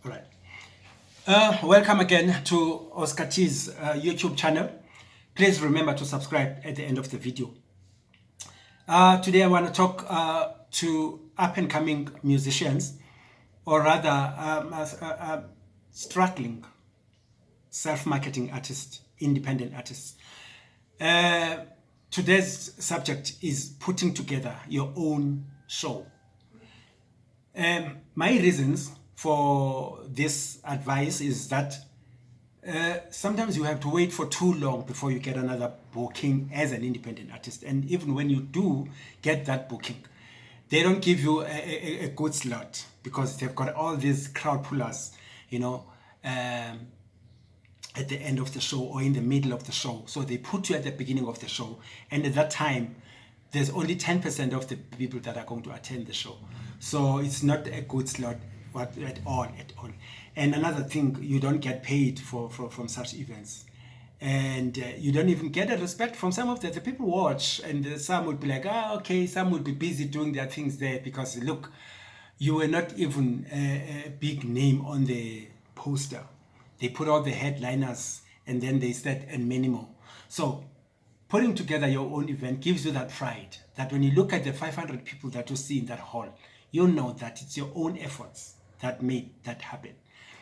All right. Welcome again to Oska T's YouTube channel. Please remember to subscribe at the end of the video. Today I want to talk to up-and-coming musicians, or rather struggling self-marketing artists, independent artists. Today's subject is putting together your own show. My reasons for this advice is that sometimes you have to wait for too long before you get another booking as an independent artist. And even when you do get that booking, they don't give you a good slot because they've got all these crowd pullers, at the end of the show or in the middle of the show. So they put you at the beginning of the show. And at that time, there's only 10% of the people that are going to attend the show. So it's not a good slot at all. And another thing, you don't get paid from such events. And you don't even get a respect from some of the people watch. And some would be like, okay, some would be busy doing their things there because, look, you were not even a big name on the poster. They put all the headliners and then they said, and many more. So putting together your own event gives you that pride that when you look at the 500 people that you see in that hall, you know that it's your own efforts that made that happen.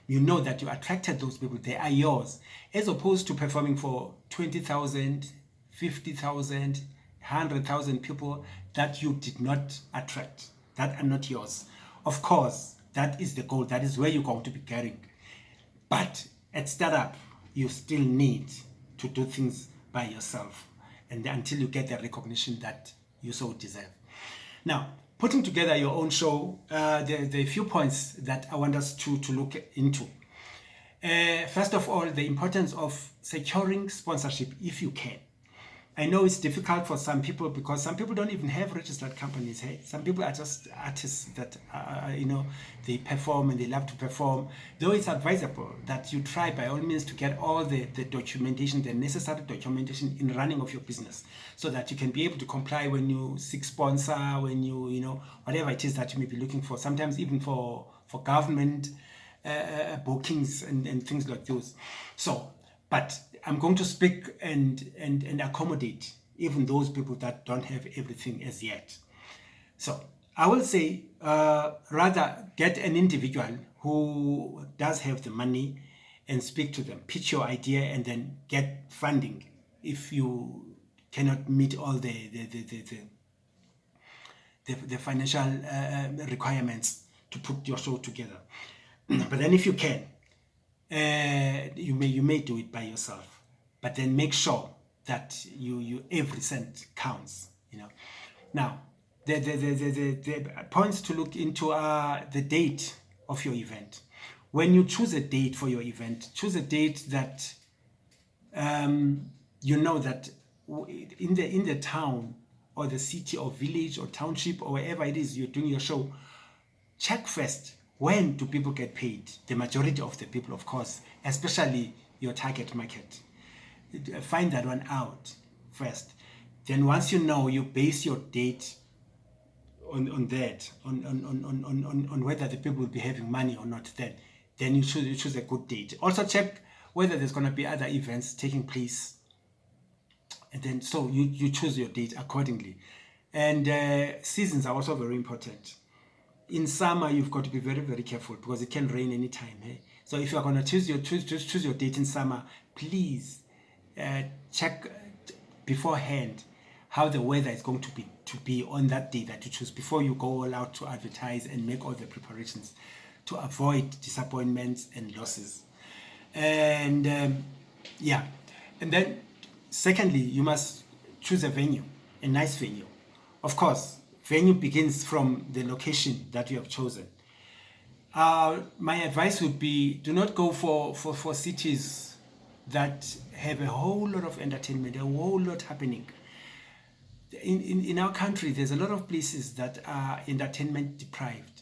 You know that you attracted those people, they are yours, as opposed to performing for 20,000, 50,000, 100,000 people that you did not attract, that are not yours. Of course, that is the goal, that is where you're going to be getting. But at startup, you still need to do things by yourself and until you get the recognition that you so deserve. Now, putting together your own show, there are a few points that I want us to look into. First of all, the importance of securing sponsorship if you can. I know it's difficult for some people because some people don't even have registered companies. Hey? Some people are just artists that, they perform and they love to perform. Though it's advisable that you try by all means to get all the documentation, the necessary documentation in running of your business so that you can be able to comply when you seek sponsor, when you, whatever it is that you may be looking for, sometimes even for government bookings and things like those. So, but I'm going to speak and accommodate even those people that don't have everything as yet. So I will say rather get an individual who does have the money and speak to them, pitch your idea and then get funding if you cannot meet all the financial requirements to put your show together. But then if you can, you may do it by yourself, but then make sure that you every cent counts. Now the points to look into are the date of your event. When you choose a date for your event, choose a date that you know that in the town or the city or village or township or wherever it is you're doing your show. Check first, when do people get paid? The majority of the people, of course, especially your target market. Find that one out first. Then once you know, you base your date on that, on whether the people will be having money or not. Then you choose a good date. Also check whether there's going to be other events taking place. And then so you choose your date accordingly. And seasons are also very important. In summer, you've got to be very, very careful because it can rain anytime. Hey? So if you're going to choose your date in summer, please check beforehand how the weather is going to be on that day that you choose before you go all out to advertise and make all the preparations to avoid disappointments and losses. And and then secondly, you must choose a venue, a nice venue. Of course, venue begins from the location that you have chosen. My advice would be, do not go for cities that have a whole lot of entertainment, a whole lot happening. In our country, there's a lot of places that are entertainment deprived.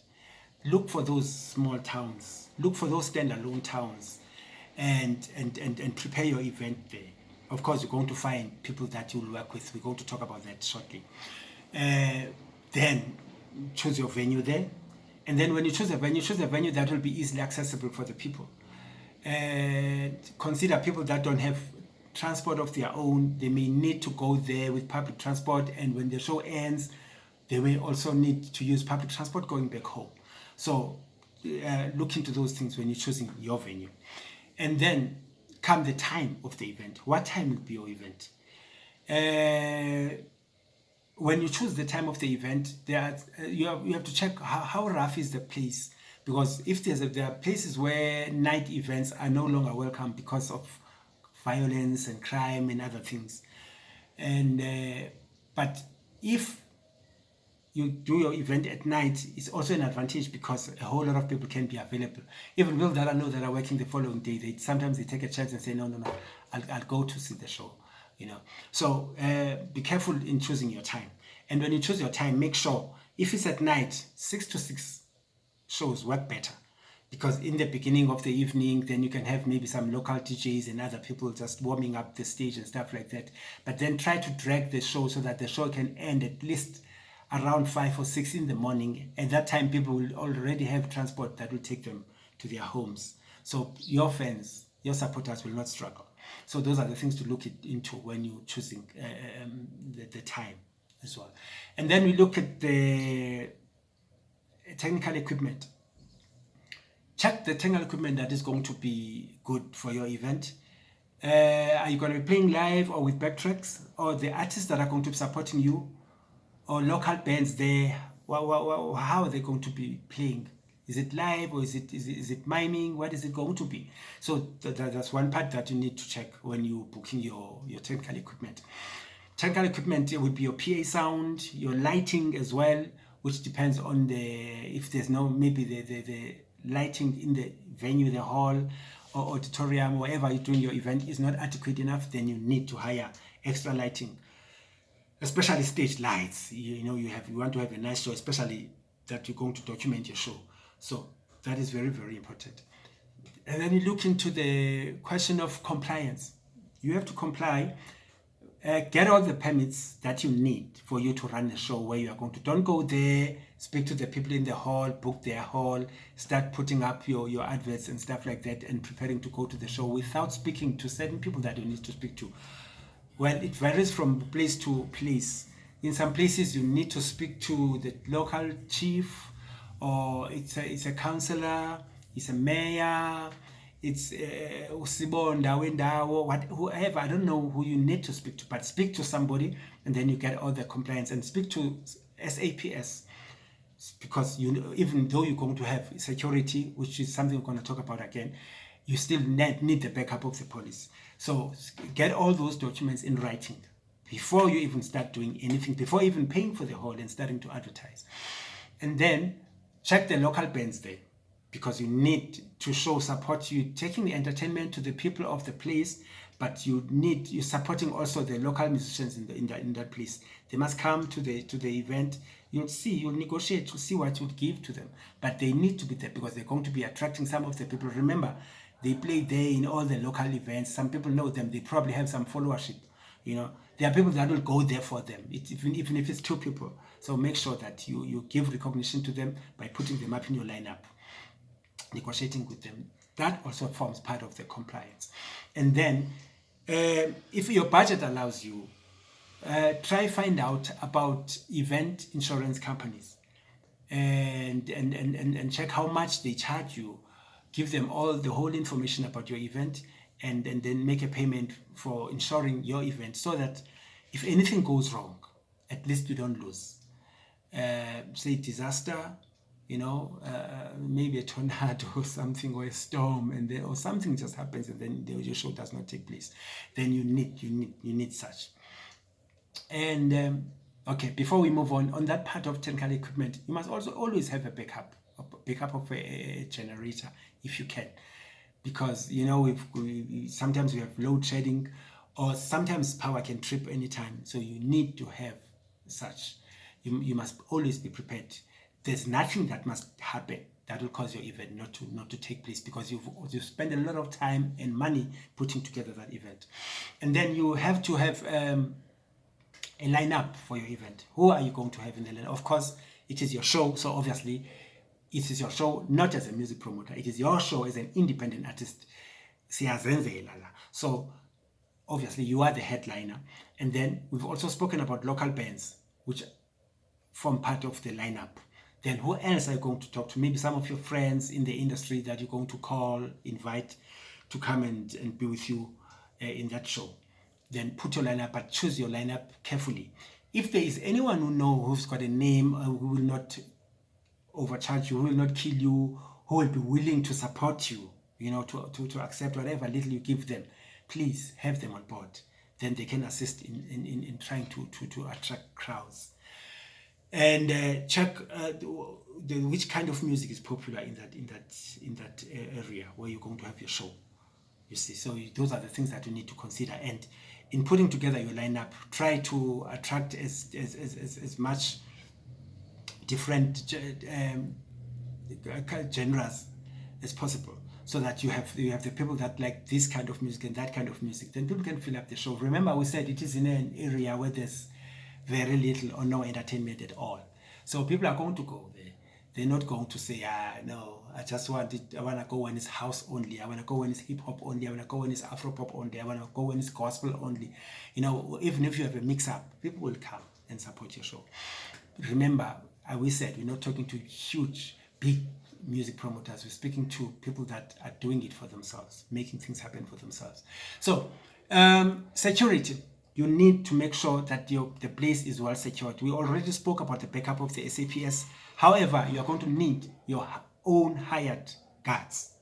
Look for those small towns. Look for those standalone towns and prepare your event there. Of course, you're going to find people that you'll work with. We're going to talk about that shortly. Then choose your venue there. And then when you choose a venue that will be easily accessible for the people. And consider people that don't have transport of their own. They may need to go there with public transport, and when the show ends, they may also need to use public transport going back home. So look into those things when you're choosing your venue. And then come the time of the event. What time will be your event? When you choose the time of the event, you have to check how rough is the place, because if there are places where night events are no longer welcome because of violence and crime and other things. And but if you do your event at night, it's also an advantage because a whole lot of people can be available. Even people that I know that are working the following day, sometimes they take a chance and say, no, I'll go to see the show. So be careful in choosing your time. And when you choose your time, make sure if it's at night, 6 to 6 shows work better, because in the beginning of the evening, then you can have maybe some local DJs and other people just warming up the stage and stuff like that. But then try to drag the show so that the show can end at least around 5 or 6 in the morning. At that time, people will already have transport that will take them to their homes. So your fans, your supporters will not struggle. So those are the things to look into when you're choosing the time as well. And then we look at the technical equipment. Check the technical equipment that is going to be good for your event. Are you going to be playing live or with backtracks, or the artists that are going to be supporting you, or local bands there? How are they going to be playing? Is it live, or is it miming? What is it going to be? So that's one part that you need to check when you're booking your technical equipment. Technical equipment, it would be your PA sound, your lighting as well, which depends on if there's maybe the lighting in the venue, the hall or auditorium, wherever you're doing your event is not adequate enough, then you need to hire extra lighting, especially stage lights. You want to have a nice show, especially that you're going to document your show. So that is very, very important. And then you look into the question of compliance. You have to comply. Get all the permits that you need for you to run a show where you are going to. Don't go there, speak to the people in the hall, book their hall, start putting up your adverts and stuff like that, and preparing to go to the show without speaking to certain people that you need to speak to. Well, it varies from place to place. In some places, you need to speak to the local chief, or it's a councillor, it's a mayor, it's Usibonda, Wendawo, whoever. I don't know who you need to speak to, but speak to somebody, and then you get all the compliance. And speak to SAPS, because even though you're going to have security, which is something we're going to talk about again, you still need the backup of the police. So get all those documents in writing before you even start doing anything, before even paying for the hall and starting to advertise. And then check the local bands there, because you need to show support. You're taking the entertainment to the people of the place, but you're supporting also the local musicians in that place. They must come to the event. You'll negotiate to see what you'll give to them, but they need to be there because they're going to be attracting some of the people. Remember, they play there in all the local events. Some people know them. They probably have some followership. There are people that will go there for them, even if it's 2 people. So make sure that you give recognition to them by putting them up in your lineup, negotiating with them. That also forms part of the compliance. And then, if your budget allows you, try find out about event insurance companies and check how much they charge you. Give them the whole information about your event, and then make a payment for insuring your event, so that if anything goes wrong, at least you don't lose. Say disaster, maybe a tornado or something, or a storm, or something just happens, and then your show does not take place. Then you need such. And okay, before we move on that part of technical equipment, you must also always have a backup of a generator if you can, because sometimes we have load shedding, or sometimes power can trip anytime. So you need to have such. You must always be prepared. There's nothing that must happen that will cause your event not to take place, because you've spent a lot of time and money putting together that event. And then you have to have a lineup for your event. Who are you going to have in the lineup? Of course, it is your show, so obviously It is your show, not as a music promoter. It is your show as an independent artist. So obviously you are the headliner. And then we've also spoken about local bands, which form part of the lineup. Then who else are you going to talk to? Maybe some of your friends in the industry that you're going to call, invite to come and be with you in that show. Then put your lineup, but choose your lineup carefully. If there is anyone who's got a name who will not overcharge you, who will not kill you, who will be willing to support you, to accept whatever little you give them, please have them on board. Then they can assist in trying to attract crowds. And check which kind of music is popular in that area where you're going to have your show. You see, so those are the things that you need to consider. And in putting together your lineup, try to attract as much different genres as possible, so that you have the people that like this kind of music and that kind of music. Then people can fill up the show. Remember, we said it is in an area where there's very little or no entertainment at all. So people are going to go there. They're not going to say, no, I want to go when it's house only. I want to go when it's hip hop only. I want to go when it's Afro pop only. I want to go when it's gospel only. Even if you have a mix up, people will come and support your show. Remember, we said we're not talking to huge, big music promoters. We're speaking to people that are doing it for themselves, making things happen for themselves. So, security. You need to make sure that the place is well secured. We already spoke about the backup of the SAPS. However, you are going to need your own hired guards.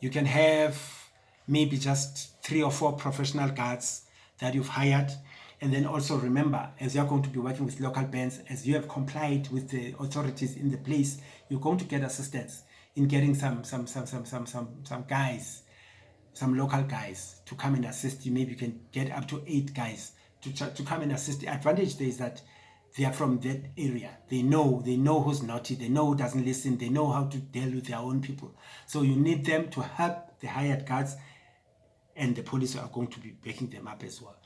You can have maybe just 3 or 4 professional guards that you've hired. And then also remember, as you're going to be working with local bands, as you have complied with the authorities in the place, you're going to get assistance in getting some guys, some local guys to come and assist you. Maybe you can get up to 8 guys to come and assist. The advantage there is that they are from that area. They know who's naughty. They know who doesn't listen. They know how to deal with their own people. So you need them to help the hired guards, and the police are going to be backing them up as well.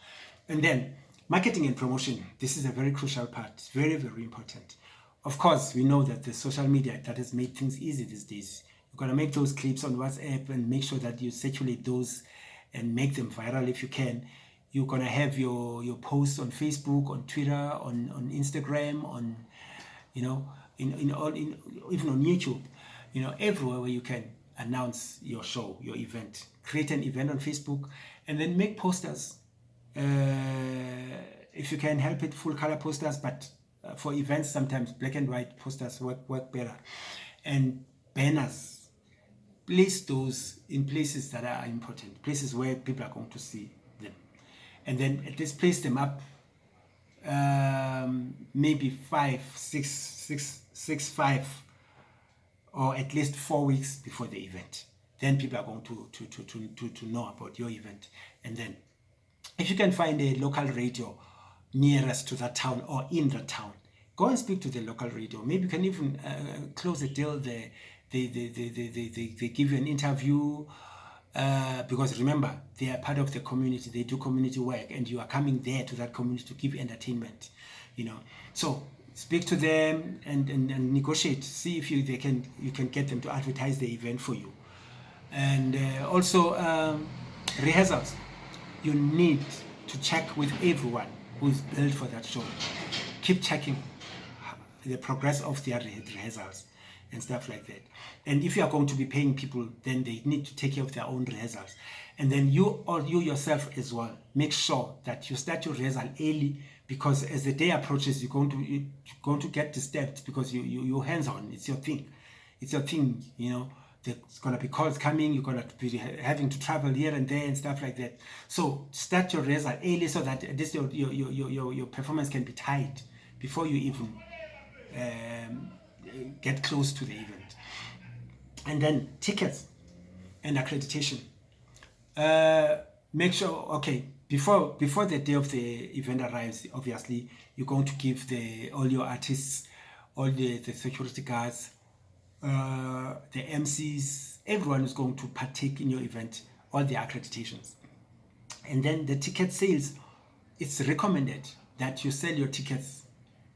And then marketing and promotion. This is a very crucial part. It's very, very important. Of course, we know that the social media that has made things easy these days. You've got to make those clips on WhatsApp and make sure that you circulate those and make them viral if you can. You're going to have your posts on Facebook, on Twitter, on Instagram, on even on YouTube, everywhere where you can announce your show, your event. Create an event on Facebook and then make posters. If you can help it, full color posters, but for events sometimes black and white posters work better. And banners, place those in places that are important, places where people are going to see them, and then at least place them up maybe 5, 5 or at least 4 weeks before the event. Then people are going to know about your event. And then if you can find a local radio nearest to that town or in that town, go and speak to the local radio. Maybe you can even close a deal there. They give you an interview because remember, they are part of the community. They do community work, and you are coming there to that community to give entertainment. So speak to them and negotiate. See if you can get them to advertise the event for you. And also rehearsals. You need to check with everyone who is billed for that show. Keep checking the progress of their rehearsals and stuff like that. And if you are going to be paying people, then they need to take care of their own rehearsals. And then you yourself as well, make sure that you start your rehearsal early, because as the day approaches, you're going to get disturbed because you're hands-on. It's your thing. There's going to be calls coming. You're going to be having to travel here and there and stuff like that. So start your rehearsal early so that at least your performance can be tight before you even get close to the event. And then tickets and accreditation. Make sure, before the day of the event arrives, obviously you're going to give all your artists, all the security guards, the MCs, everyone is going to partake in your event, all the accreditations. And then the ticket sales, it's recommended that you sell your tickets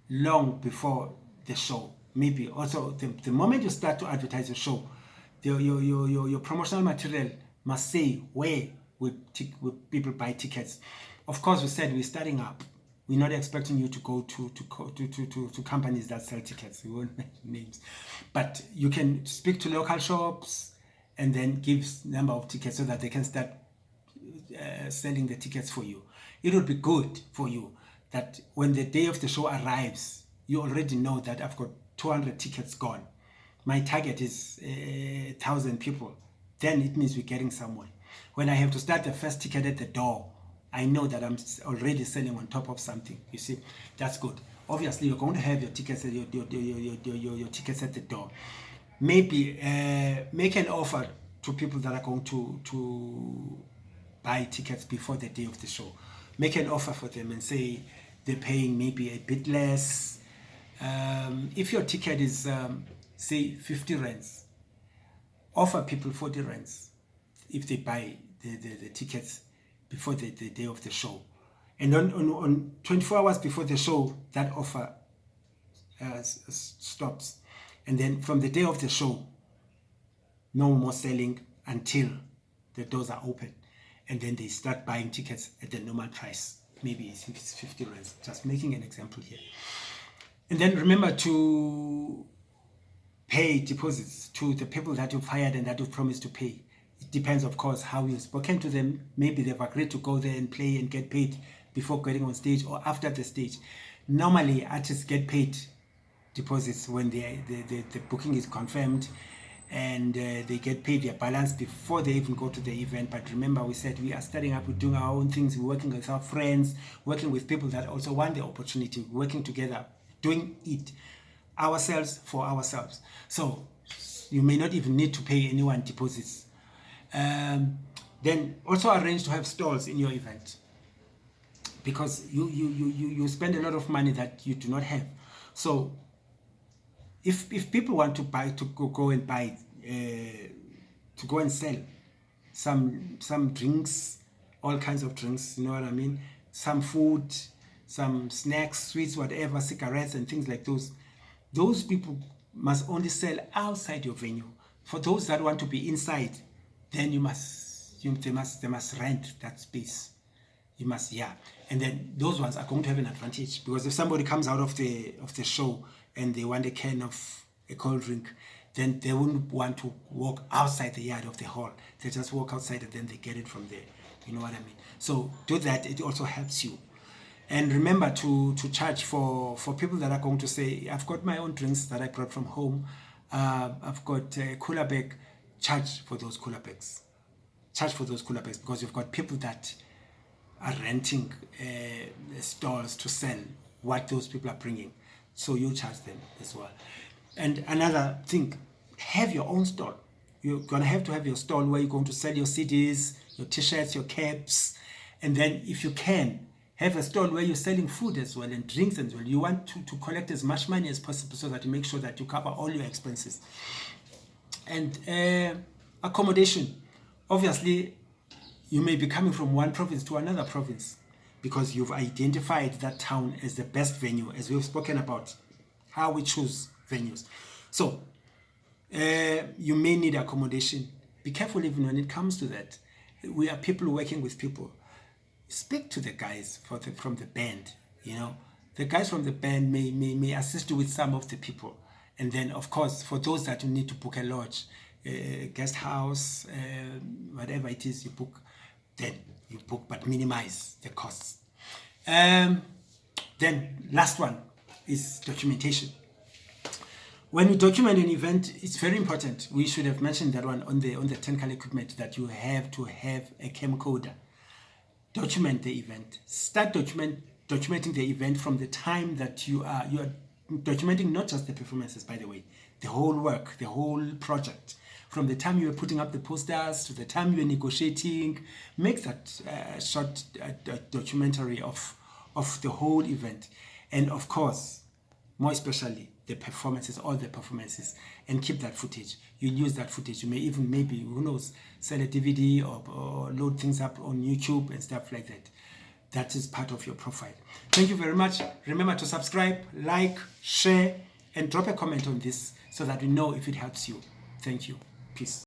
long before the show. maybe also the moment you start to advertise your show, your promotional material must say where will people buy tickets. Of course, we said we're starting up. We're not expecting you to go to companies that sell tickets. We won't mention names, but you can speak to local shops and then give number of tickets so that they can start selling the tickets for you. It would be good for you that when the day of the show arrives, you already know that I've got 200 tickets gone. My target is 1,000 people. Then it means we're getting somewhere. When I have to start the first ticket at the door, I know that I'm already selling on top of something. You see, that's good. Obviously, you're going to have your tickets, your tickets at the door. Maybe make an offer to people that are going to buy tickets before the day of the show. Make an offer for them and say they're paying maybe a bit less. If your ticket is say 50 rands, offer people 40 rands if they buy the tickets before the day of the show. And on 24 hours before the show, that offer stops. And then from the day of the show, no more selling until the doors are open. And then they start buying tickets at the normal price. Maybe it's 50 rands. Just making an example here. And then remember to pay deposits to the people that you've hired and that you've promised to pay. It depends, of course, how you've spoken to them. Maybe they've agreed to go there and play and get paid before getting on stage or after the stage. Normally, artists get paid deposits when the booking is confirmed, and they get paid their balance before they even go to the event. But remember, we said we are starting up, we're doing our own things, we're working with our friends, working with people that also want the opportunity, working together, doing it ourselves for ourselves. So you may not even need to pay anyone deposits. Then also arrange to have stalls in your event, because you spend a lot of money that you do not have. So if people want to buy, to go and buy, to go and sell some drinks, all kinds of drinks, you know what I mean, some food, some snacks, sweets, whatever, cigarettes and things like those people must only sell outside your venue. For those that want to be inside, then they must rent that space. You must, yeah. And then those ones are going to have an advantage, because if somebody comes out of the show and they want a can of a cold drink, then they wouldn't want to walk outside the yard of the hall. They just walk outside and then they get it from there. You know what I mean? So do that. It also helps you. And remember to charge for people that are going to say, I've got my own drinks that I brought from home. I've got a cooler bag. Charge for those cooler bags. Charge for those cooler bags, because you've got people that are renting stalls to sell what those people are bringing. So you charge them as well. And another thing, have your own stall. You're going to have your stall where you're going to sell your CDs, your t-shirts, your caps. And then if you can, have a stall where you're selling food as well and drinks as well. You want to collect as much money as possible so that you make sure that you cover all your expenses. And accommodation. Obviously, you may be coming from one province to another province because you've identified that town as the best venue, as we've spoken about how we choose venues. So you may need accommodation. Be careful even when it comes to that. We are people working with people. Speak to the guys from the band. You know, the guys from the band may assist you with some of the people. And then, of course, for those that you need to book a lodge, guest house, whatever it is you book, then you book, but minimize the costs. Then last one is documentation. When you document an event, it's very important. We should have mentioned that one on the technical equipment, that you have to have a camcorder. Document the event. Start documenting the event from the time that you are documenting, not just the performances, by the way, the whole work, the whole project. From the time you were putting up the posters to the time you were negotiating, make that short documentary of the whole event. And of course, more especially the performances, all the performances, and keep that footage. You'll use that footage. You may even, maybe, who knows, sell a DVD or load things up on YouTube and stuff like that. That is part of your profile. Thank you very much. Remember to subscribe, like, share, and drop a comment on this so that we know if it helps you. Thank you. Peace.